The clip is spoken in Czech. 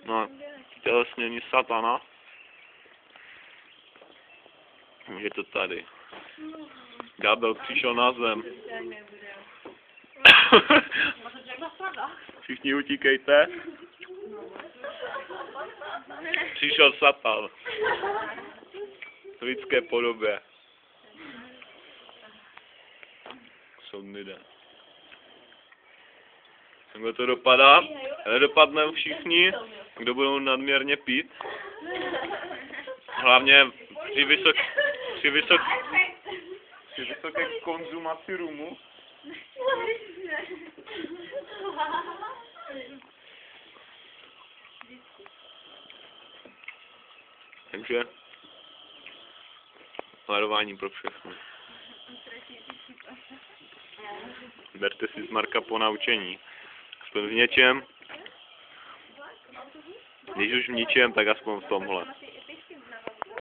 No, tělesnění satana. Je to tady. Ďábel přišel na zem. Všichni utíkejte. Přišel Satan. V lidské podobě. Soudný den. Takhle to dopadá. Ale dopadneme všichni, kdo budou nadměrně pít. Hlavně při vysoké konzumaci rumu. Takže varování pro všechny. Berte si z Marka po naučení. Aspoň v něčem. Když už v ničem, tak aspoň v tomhle.